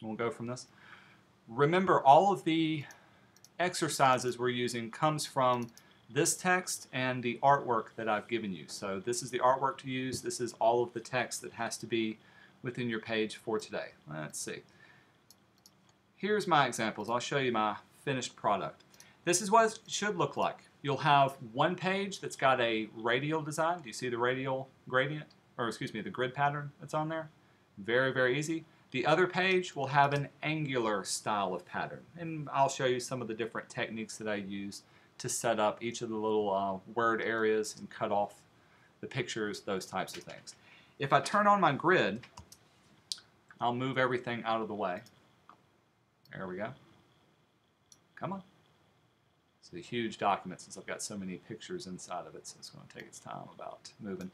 We'll go from this. Remember, all of the exercises we're using comes from this text and the artwork that I've given you. So this is the artwork to use. This is all of the text that has to be within your page for today. Let's see. Here's my examples. I'll show you my finished product. This is what it should look like. You'll have one page that's got a radial design. Do you see the radial gradient? Or excuse me, the grid pattern that's on there? Very, very easy. The other page will have an angular style of pattern, and I'll show you some of the different techniques that I use to set up each of the little word areas and cut off the pictures, those types of things. If I turn on my grid, I'll move everything out of the way. There we go. Come on. It's a huge document since I've got so many pictures inside of it, so it's going to take its time about moving.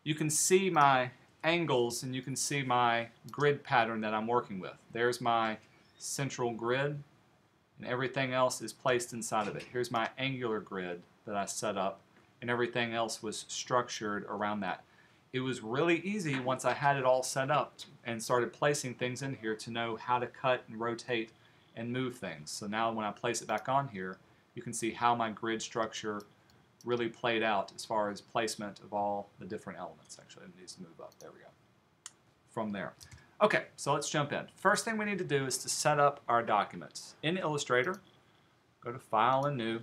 You can see my angles and you can see my grid pattern that I'm working with. There's my central grid and everything else is placed inside of it. Here's my angular grid that I set up and everything else was structured around that. It was really easy once I had it all set up and started placing things in here to know how to cut and rotate and move things. So now when I place it back on here, you can see how my grid structure really played out as far as placement of all the different elements. Actually, it needs to move up. There we go. From there. Okay, so let's jump in. First thing we need to do is to set up our documents. In Illustrator, go to File and New.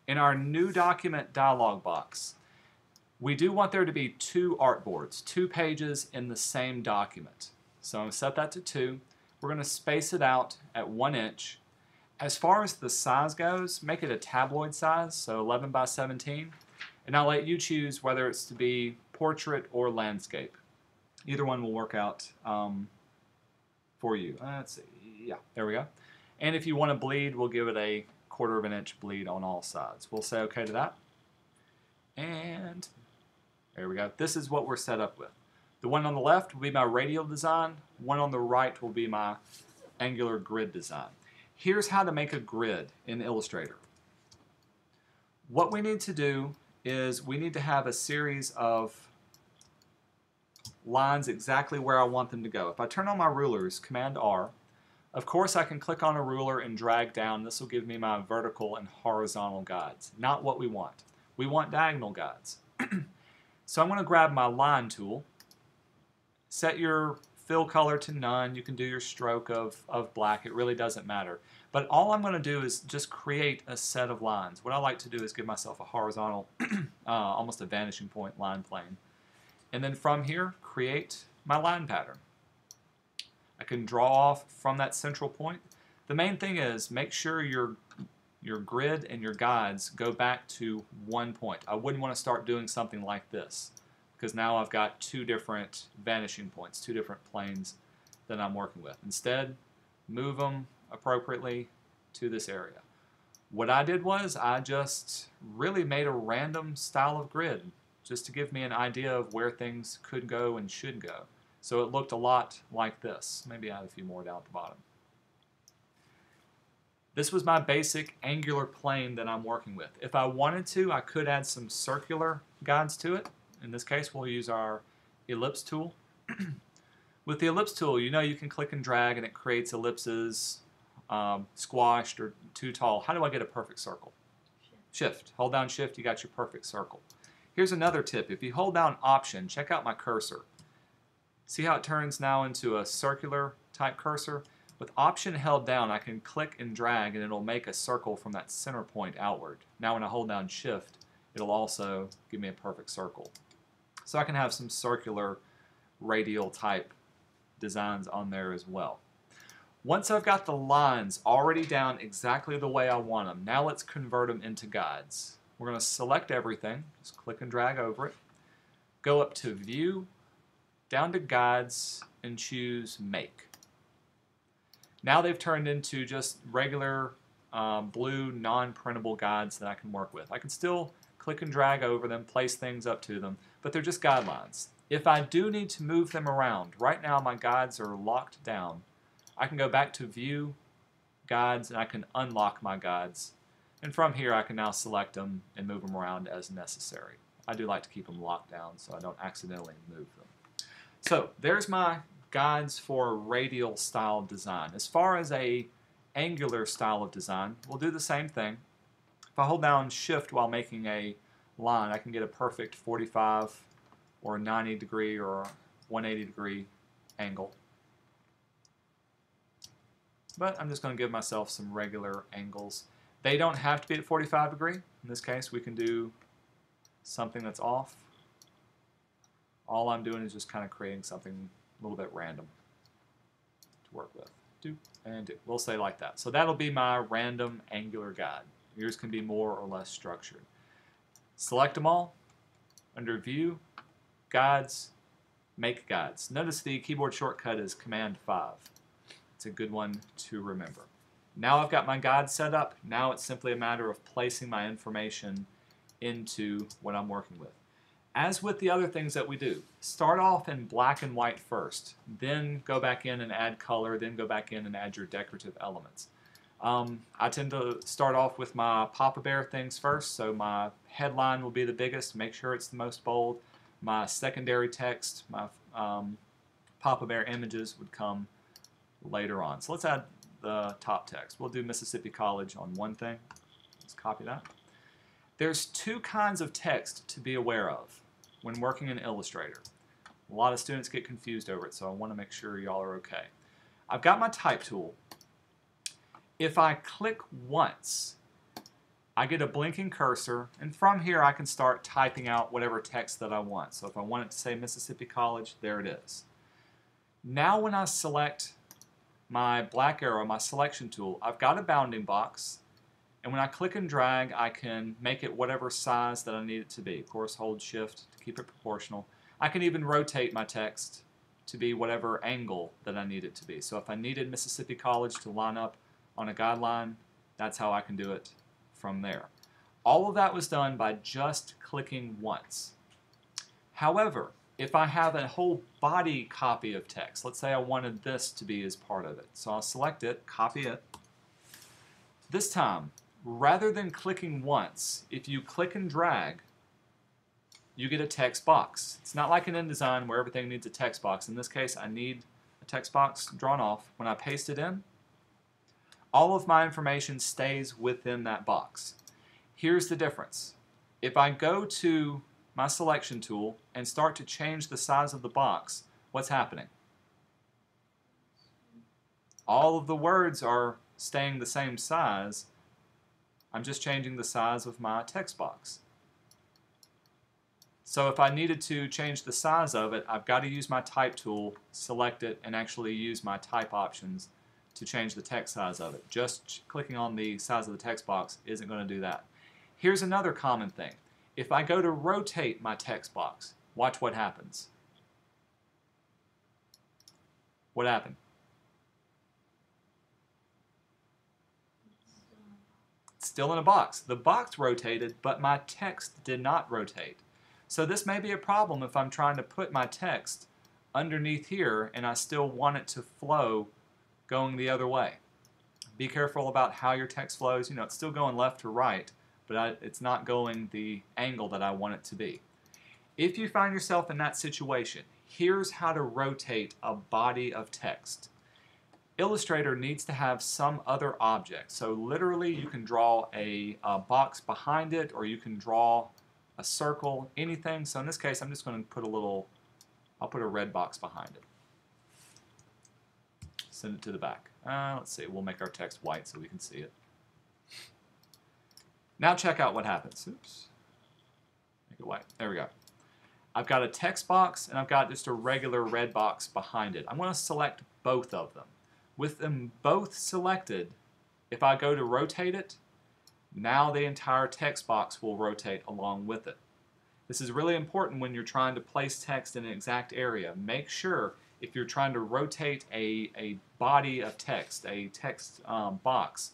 In our New Document dialog box, we do want there to be two artboards, 2 pages in the same document. So I'm going to set that to 2. We're going to space it out at 1 inch. As far as the size goes, make it a tabloid size, so 11 by 17, and I'll let you choose whether it's to be portrait or landscape. Either one will work out for you. Let's see, yeah, there we go. And if you want to bleed, we'll give it a 1/4 of an inch bleed on all sides. We'll say okay to that. And there we go. This is what we're set up with. The one on the left will be my radial design. One on the right will be my angular grid design. Here's how to make a grid in Illustrator. What we need to do is we need to have a series of lines exactly where I want them to go. If I turn on my rulers, Command R, of course I can click on a ruler and drag down. This will give me my vertical and horizontal guides. Not what we want. We want diagonal guides. So I'm going to grab my line tool, set your fill color to none. You can do your stroke of black. It really doesn't matter. But all I'm going to do is just create a set of lines. What I like to do is give myself a horizontal, almost a vanishing point line plane. And then from here, create my line pattern. I can draw off from that central point. The main thing is make sure your grid and your guides go back to 1 point. I wouldn't want to start doing something like this, because now I've got 2 different vanishing points, 2 different planes that I'm working with. Instead, move them appropriately to this area. What I did was I just really made a random style of grid just to give me an idea of where things could go and should go. So it looked a lot like this. Maybe add a few more down at the bottom. This was my basic angular plane that I'm working with. If I wanted to, I could add some circular guides to it. In this case, we'll use our ellipse tool. With the ellipse tool, you know you can click and drag and it creates ellipses, squashed or too tall. How do I get a perfect circle? Shift. Hold down Shift, you got your perfect circle. Here's another tip. If you hold down Option, check out my cursor. See how it turns now into a circular type cursor? With Option held down, I can click and drag and it'll make a circle from that center point outward. Now when I hold down Shift, it'll also give me a perfect circle. So I can have some circular radial type designs on there as well. Once I've got the lines already down exactly the way I want them, now let's convert them into guides. We're going to select everything, just click and drag over it, go up to View, down to Guides, and choose Make. Now they've turned into just regular blue non-printable guides that I can work with. I can still click and drag over them, place things up to them, but they're just guidelines. If I do need to move them around, right now my guides are locked down. I can go back to View, Guides, and I can unlock my guides. And from here I can now select them and move them around as necessary. I do like to keep them locked down so I don't accidentally move them. So there's my guides for radial style design. As far as a angular style of design, we'll do the same thing. If I hold down Shift while making a line, I can get a perfect 45 or 90 degree or 180 degree angle. But I'm just going to give myself some regular angles. They don't have to be at 45 degree. In this case, we can do something that's off. All I'm doing is just kind of creating something a little bit random to work with. Do and do. We'll say like that. So that'll be my random angular guide. Yours can be more or less structured. Select them all. Under View, Guides, Make Guides. Notice the keyboard shortcut is Command 5. It's a good one to remember. Now I've got my guide set up. Now it's simply a matter of placing my information into what I'm working with. As with the other things that we do, start off in black and white first, then go back in and add color, then go back in and add your decorative elements. I tend to start off with my Papa Bear things first, so my headline will be the biggest, make sure it's the most bold. My secondary text, my Papa Bear images would come later on. So let's add the top text. We'll do Mississippi College on one thing. Let's copy that. There's two kinds of text to be aware of when working in Illustrator. A lot of students get confused over it, so I want to make sure y'all are okay. I've got my type tool. If I click once, I get a blinking cursor, and from here I can start typing out whatever text that I want. So if I want it to say Mississippi College, there it is. Now when I select my black arrow, my selection tool, I've got a bounding box, and when I click and drag, I can make it whatever size that I need it to be. Of course, hold Shift to keep it proportional. I can even rotate my text to be whatever angle that I need it to be. So if I needed Mississippi College to line up on a guideline, that's how I can do it from there. All of that was done by just clicking once. However, if I have a whole body copy of text, let's say I wanted this to be as part of it. So I'll select it, copy it. This time, rather than clicking once, if you click and drag, you get a text box. It's not like in InDesign where everything needs a text box. In this case, I need a text box drawn off. When I paste it in, all of my information stays within that box. Here's the difference. If I go to my selection tool and start to change the size of the box, what's happening? All of the words are staying the same size. I'm just changing the size of my text box. So if I needed to change the size of it, I've got to use my type tool, select it, and actually use my type options to change the text size of it. Just clicking on the size of the text box isn't going to do that. Here's another common thing. If I go to rotate my text box, watch what happens. What happened? It's still in a box. The box rotated, but my text did not rotate. So this may be a problem if I'm trying to put my text underneath here and I still want it to flow going the other way. Be careful about how your text flows. You know, it's still going left to right, but it's not going the angle that I want it to be. If you find yourself in that situation, here's how to rotate a body of text. Illustrator needs to have some other object. So literally you can draw a box behind it, or you can draw a circle, anything. So in this case, I'm just going to put I'll put a red box behind it. Send it to the back. Let's see, we'll make our text white so we can see it. Now check out what happens. Oops. Make it white. There we go. I've got a text box and I've got just a regular red box behind it. I'm going to select both of them. With them both selected, if I go to rotate it, now the entire text box will rotate along with it. This is really important when you're trying to place text in an exact area. Make sure if you're trying to rotate a body of text, a text box,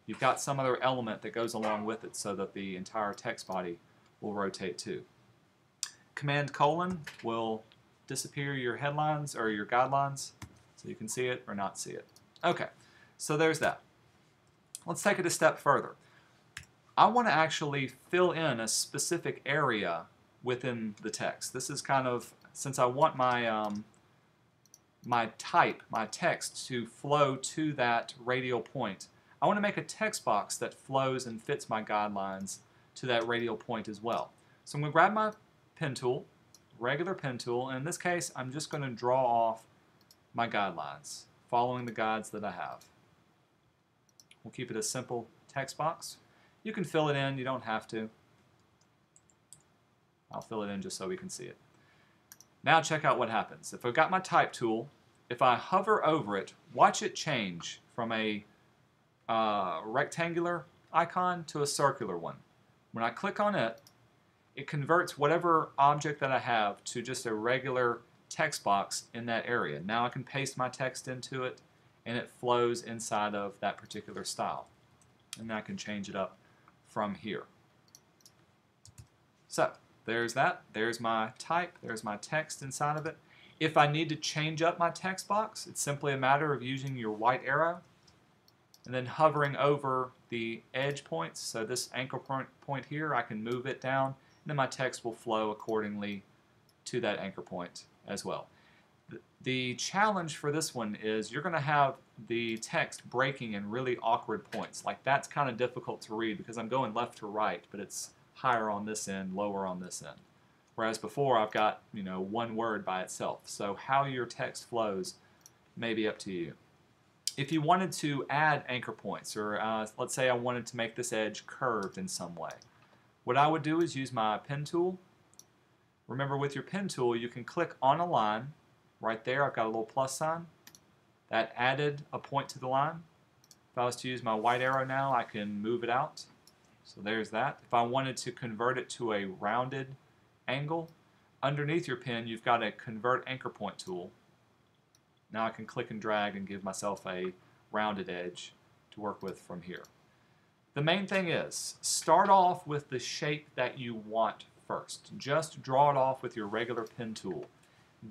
you've got some other element that goes along with it so that the entire text body will rotate too. Command : will disappear your headlines or your guidelines so you can see it or not see it. Okay, so there's that. Let's take it a step further. I want to actually fill in a specific area within the text. This is kind of, since I want my my type, my text, to flow to that radial point. I want to make a text box that flows and fits my guidelines to that radial point as well. So I'm going to grab my pen tool, regular pen tool, and in this case I'm just going to draw off my guidelines, following the guides that I have. We'll keep it a simple text box. You can fill it in, you don't have to. I'll fill it in just so we can see it. Now check out what happens. If I've got my type tool, if I hover over it, watch it change from a rectangular icon to a circular one. When I click on it, it converts whatever object that I have to just a regular text box in that area. Now I can paste my text into it and it flows inside of that particular style. And I can change it up from here. So there's that. There's my type. There's my text inside of it. If I need to change up my text box, it's simply a matter of using your white arrow and then hovering over the edge points. So this anchor point here, I can move it down, and then my text will flow accordingly to that anchor point as well. The challenge for this one is you're going to have the text breaking in really awkward points. Like that's kind of difficult to read because I'm going left to right, but it's higher on this end, lower on this end. Whereas before I've got, one word by itself. So how your text flows may be up to you. If you wanted to add anchor points, or let's say I wanted to make this edge curved in some way, what I would do is use my pen tool. Remember, with your pen tool, you can click on a line. Right there, I've got a little plus sign. That added a point to the line. If I was to use my white arrow now, I can move it out. So there's that. If I wanted to convert it to a rounded angle, underneath your pen, you've got a Convert Anchor Point tool. Now I can click and drag and give myself a rounded edge to work with from here. The main thing is, start off with the shape that you want first. Just draw it off with your regular pen tool.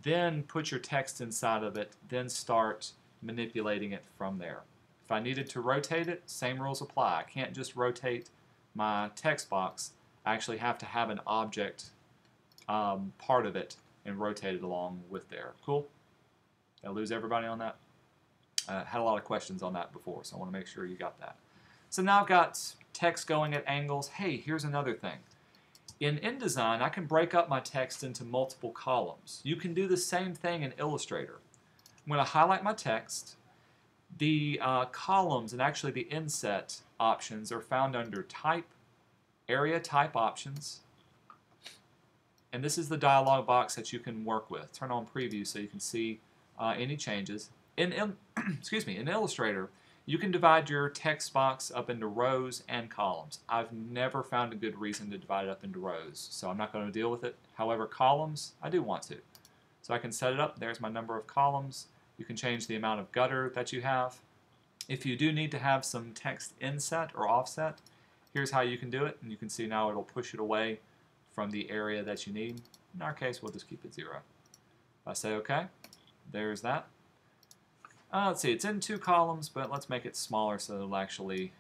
Then put your text inside of it, then start manipulating it from there. If I needed to rotate it, same rules apply. I can't just rotate my text box. I actually have to have an object part of it and rotate it along with there. Cool? Did I lose everybody on that? I had a lot of questions on that before, so I want to make sure you got that. So now I've got text going at angles. Hey, here's another thing. In InDesign, I can break up my text into multiple columns. You can do the same thing in Illustrator. I'm going to highlight my text. The columns and actually the inset options are found under Type, Area Type Options. And this is the dialog box that you can work with. Turn on Preview so you can see any changes. Excuse me, in Illustrator, you can divide your text box up into rows and columns. I've never found a good reason to divide it up into rows, so I'm not going to deal with it. However, columns, I do want to. So I can set it up. There's my number of columns. You can change the amount of gutter that you have. If you do need to have some text inset or offset, here's how you can do it. And you can see now it'll push it away from the area that you need. In our case, we'll just keep it 0. If I say OK, there's that. Let's see, it's in 2 columns, but let's make it smaller so it'll actually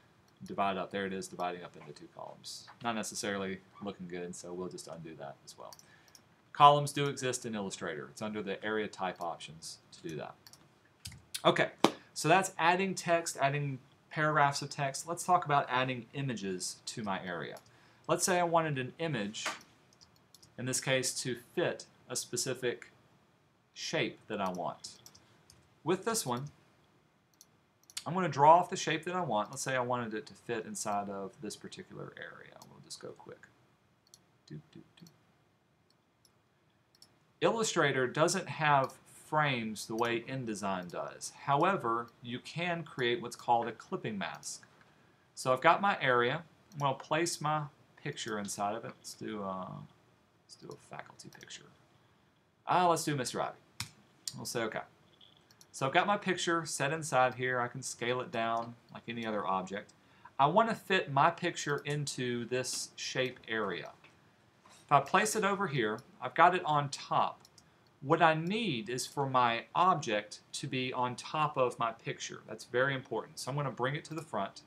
divide up. There it is, dividing up into 2 columns. Not necessarily looking good, so we'll just undo that as well. Columns do exist in Illustrator. It's under the area type options to do that. Okay, so that's adding text, adding paragraphs of text. Let's talk about adding images to my area. Let's say I wanted an image, in this case, to fit a specific shape that I want. With this one, I'm going to draw off the shape that I want. Let's say I wanted it to fit inside of this particular area. We'll just go quick. Illustrator doesn't have frames the way InDesign does. However, you can create what's called a clipping mask. So I've got my area. I'm going to place my picture inside of it. Let's do a faculty picture. Let's do Mr. Ivy. We'll say OK. So I've got my picture set inside here. I can scale it down like any other object. I want to fit my picture into this shape area. If I place it over here, I've got it on top. What I need is for my object to be on top of my picture. That's very important. So I'm going to bring it to the front.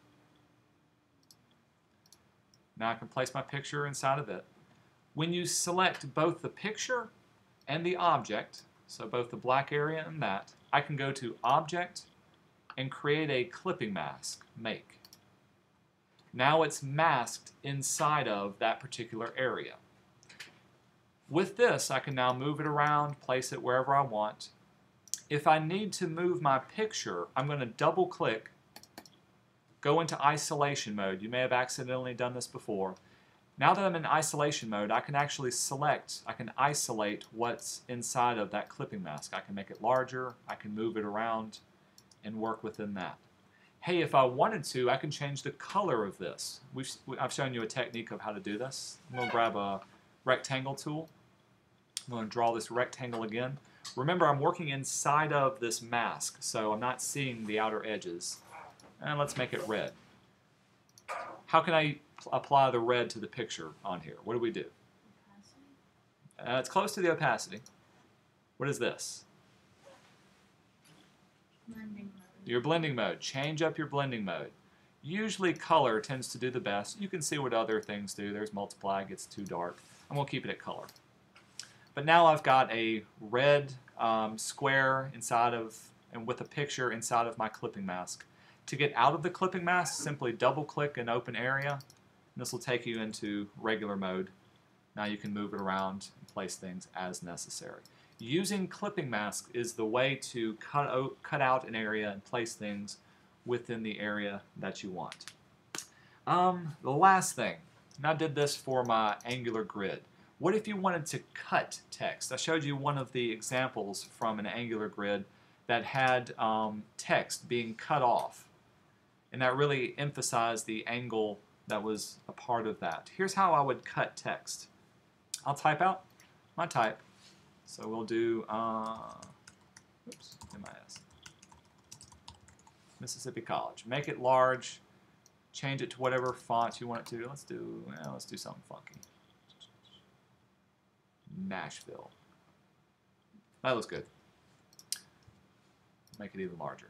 Now I can place my picture inside of it. When you select both the picture and the object, so both the black area and that, I can go to Object and create a clipping mask, Make. Now it's masked inside of that particular area. With this, I can now move it around, place it wherever I want. If I need to move my picture, I'm going to double click, go into isolation mode. You may have accidentally done this before. Now that I'm in isolation mode, I can actually select, I can isolate what's inside of that clipping mask. I can make it larger, I can move it around, and work within that. Hey, if I wanted to, I can change the color of this. I've shown you a technique of how to do this. I'm going to grab a rectangle tool. I'm going to draw this rectangle again. Remember, I'm working inside of this mask, so I'm not seeing the outer edges. And let's make it red. How can I apply the red to the picture on here? What do we do? It's close to the opacity. What is this? Blending mode. Your blending mode. Change up your blending mode. Usually color tends to do the best. You can see what other things do. There's multiply, it gets too dark. I'm going to keep it at color. But now I've got a red square inside of, and with a picture inside of my clipping mask. To get out of the clipping mask, simply double click an open area. And this will take you into regular mode. Now you can move it around and place things as necessary. Using clipping mask is the way to cut out an area and place things within the area that you want. The last thing, and I did this for my Angular grid. What if you wanted to cut text? I showed you one of the examples from an Angular grid that had text being cut off. And that really emphasized the angle that was a part of that. Here's how I would cut text. I'll type out my type. So we'll do, MIS, Mississippi College. Make it large, change it to whatever font you want it to. Let's do something funky. Nashville. That looks good. Make it even larger.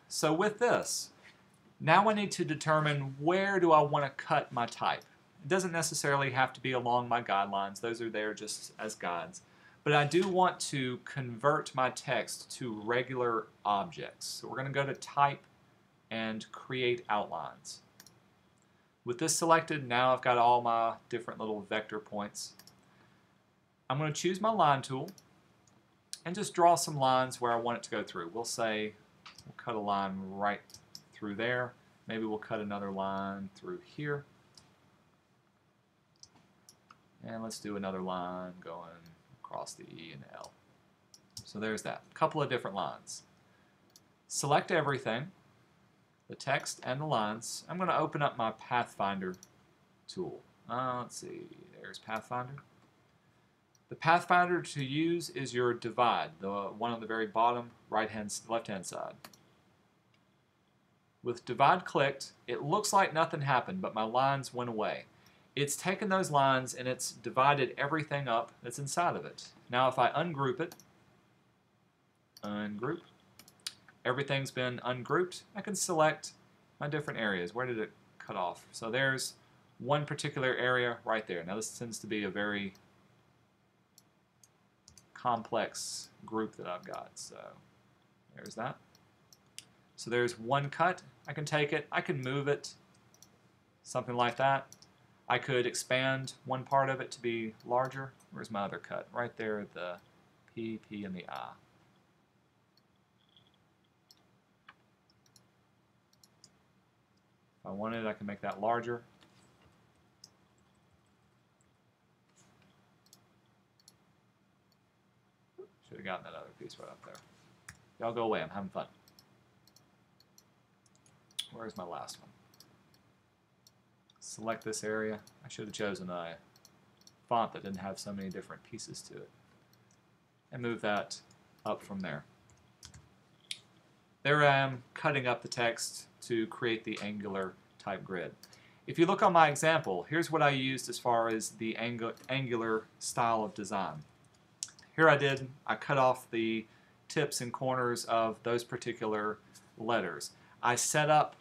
So with this, now I need to determine where do I want to cut my type. It doesn't necessarily have to be along my guidelines. Those are there just as guides. But I do want to convert my text to regular objects. So we're going to go to Type and Create Outlines. With this selected, now I've got all my different little vector points. I'm going to choose my line tool and just draw some lines where I want it to go through. We'll say we'll cut a line right through there. Maybe we'll cut another line through here. And let's do another line going across the E and L. So there's that. A couple of different lines. Select everything, the text and the lines. I'm going to open up my Pathfinder tool. Let's see, there's Pathfinder. The Pathfinder to use is your divide, the one on the very bottom left-hand side. With divide clicked, it looks like nothing happened, but my lines went away. It's taken those lines and it's divided everything up that's inside of it. Now if I ungroup it, ungroup, everything's been ungrouped, I can select my different areas. Where did it cut off? So there's one particular area right there. Now this tends to be a very complex group that I've got. So there's that. So there's one cut. I can take it, I can move it, something like that. I could expand one part of it to be larger. Where's my other cut? Right there, the P, P, and the I. If I wanted, I can make that larger. Should have gotten that other piece right up there. Y'all go away, I'm having fun. Where's my last one? Select this area. I should have chosen a font that didn't have so many different pieces to it. And move that up from there. There I am cutting up the text to create the Angular type grid. If you look on my example, here's what I used as far as the Angular style of design. Here I cut off the tips and corners of those particular letters. I set up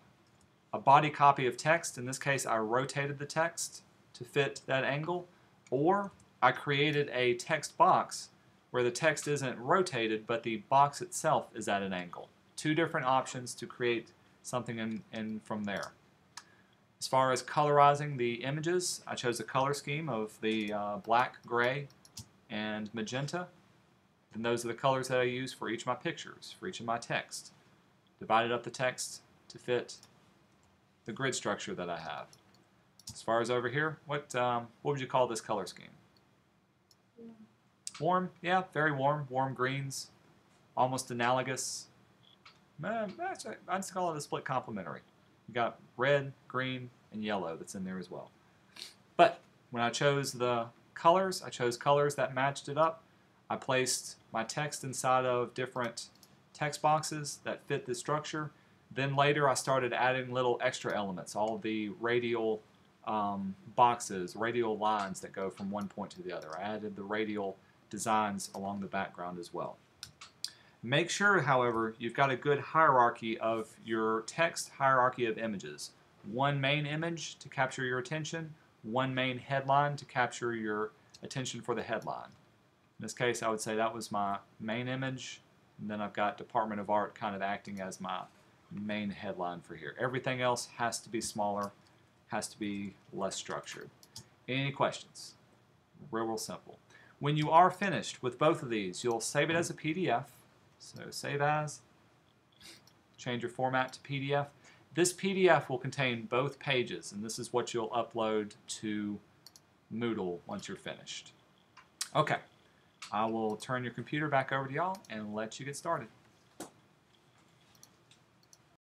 a body copy of text. In this case, I rotated the text to fit that angle, or I created a text box where the text isn't rotated, but the box itself is at an angle. Two different options to create something in from there. As far as colorizing the images, I chose a color scheme of the black, gray, and magenta. And those are the colors that I use for each of my pictures, for each of my text. Divided up the text to fit the grid structure that I have. As far as over here, what would you call this color scheme? Warm, yeah, very warm. Warm greens, almost analogous. I'd just call it a split complementary. You got red, green, and yellow that's in there as well. But when I chose the colors, I chose colors that matched it up. I placed my text inside of different text boxes that fit the structure. Then later I started adding little extra elements, all of the radial boxes, radial lines that go from one point to the other. I added the radial designs along the background as well. Make sure, however, you've got a good hierarchy of your text, hierarchy of images. One main image to capture your attention, one main headline to capture your attention for the headline. In this case, I would say that was my main image, and then I've got Department of Art kind of acting as my main headline for here. Everything else has to be smaller, has to be less structured. Any questions? Real simple. When you are finished with both of these, you'll save it as a PDF. So save as, change your format to PDF. This PDF will contain both pages, and this is what you'll upload to Moodle once you're finished. Okay, I will turn your computer back over to y'all and let you get started.